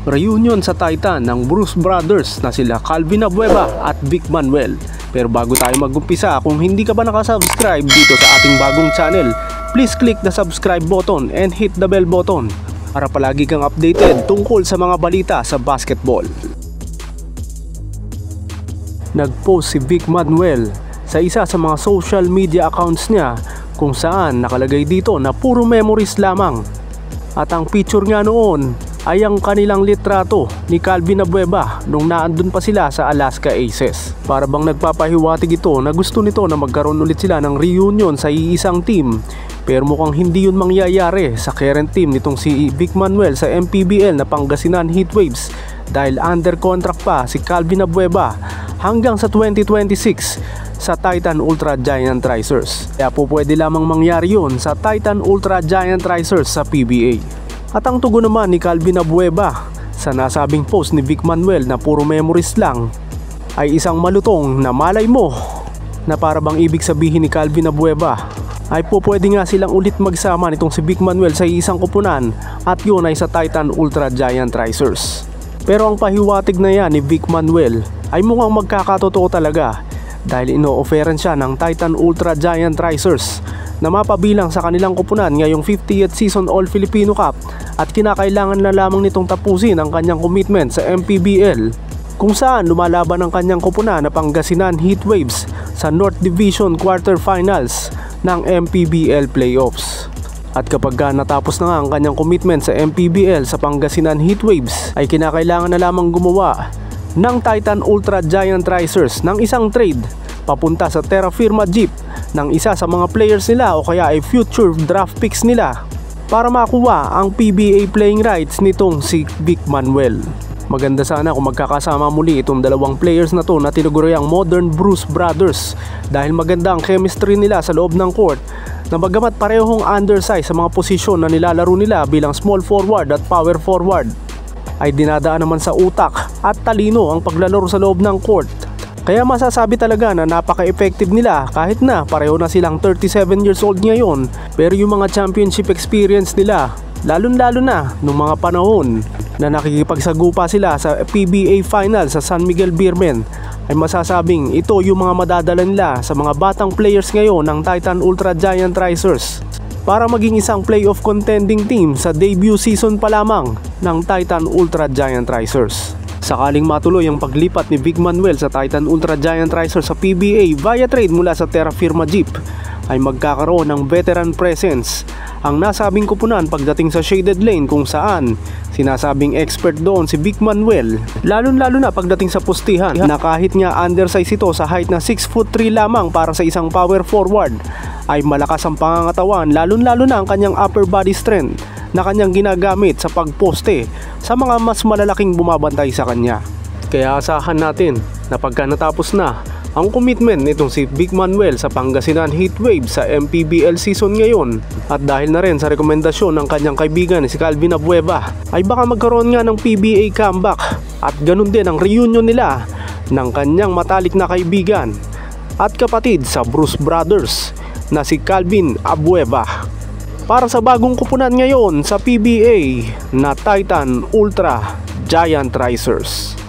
Reunion sa Titan ng Bruce Brothers na sila Calvin Abueva at Vic Manuel. Pero bago tayo mag-umpisa, kung hindi ka ba nakasubscribe dito sa ating bagong channel, please click the subscribe button and hit the bell button para palagi kang updated tungkol sa mga balita sa basketball. Nag-post si Vic Manuel sa isa sa mga social media accounts niya kung saan nakalagay dito na puro memories lamang. At ang picture nga noon ay ang kanilang litrato ni Calvin Abueva nung naandun pa sila sa Alaska Aces. Para bang nagpapahiwatig ito na gusto nito na magkaroon ulit sila ng reunion sa iisang team. Pero mukhang hindi yun mangyayari sa current team nitong si Vic Manuel sa MPBL na Pangasinan Heatwaves dahil under contract pa si Calvin Abueva hanggang sa 2026 sa Titan Ultra Giant Racers. Kaya po pwede lamang mangyari yun sa Titan Ultra Giant Racers sa PBA. At ang tugon naman ni Calvin Abueva sa nasabing post ni Vic Manuel na puro memories lang ay isang malutong na malay mo na para bang ibig sabihin ni Calvin Abueva ay po pwede nga silang ulit magsama nitong si Vic Manuel sa isang kupunan at yun ay sa Titan Ultra Giant Racers. Pero ang pahiwatig na yan ni Vic Manuel ay mukhang magkakatotoo talaga dahil ino-offeran siya ng Titan Ultra Giant Racers na mapabilang sa kanilang kupunan ngayong 50th Season All-Filipino Cup at kinakailangan na lamang nitong tapusin ang kanyang commitment sa MPBL kung saan lumalaban ang kanyang kupunan na Pangasinan Heatwaves sa North Division Quarterfinals ng MPBL Playoffs. At kapag natapos na nga ang kanyang commitment sa MPBL sa Pangasinan Heatwaves ay kinakailangan na lamang gumawa ng Titan Ultra Giant Racers ng isang trade papunta sa Terra Firma Jeep ng isa sa mga players nila o kaya ay future draft picks nila para makuha ang PBA playing rights nitong si Vic Manuel. Maganda sana kung magkakasama muli itong dalawang players na to na tinaguriang Modern Bruce Brothers dahil maganda ang chemistry nila sa loob ng court na bagamat parehong undersize sa mga posisyon na nilalaro nila bilang small forward at power forward ay dinadaan naman sa utak at talino ang paglalaro sa loob ng court. Kaya masasabi talaga na napaka-effective nila kahit na pareho na silang 37 years old ngayon. Pero yung mga championship experience nila, lalo na nung mga panahon na nakikipagsagupa sila sa PBA final sa San Miguel Beermen, ay masasabing ito yung mga madadala nila sa mga batang players ngayon ng Titan Ultra Giant Racers para maging isang playoff contending team sa debut season pa lamang ng Titan Ultra Giant Racers. Sakaling matuloy ang paglipat ni Vic Manuel sa Titan Ultra Giant Racers sa PBA via trade mula sa Terra Firma Jeep ay magkakaroon ng veteran presence ang nasabing kupunan pagdating sa shaded lane kung saan sinasabing expert doon si Vic Manuel lalo na pagdating sa pustihan na kahit nga undersize ito sa height na 6'3" lamang para sa isang power forward ay malakas ang pangangatawan lalo na ang kanyang upper body strength na kanyang ginagamit sa pagposte sa mga mas malalaking bumabantay sa kanya. Kaya asahan natin na pagka natapos na ang commitment nitong si Vic Manuel sa Pangasinan Heatwaves sa MPBL season ngayon at dahil na rin sa rekomendasyon ng kanyang kaibigan si Calvin Abueva ay baka magkaroon nga ng PBA comeback at ganun din ang reunion nila ng kanyang matalik na kaibigan at kapatid sa Bruce Brothers na si Calvin Abueva para sa bagong kupunan ngayon sa PBA na Titan Ultra Giant Racers.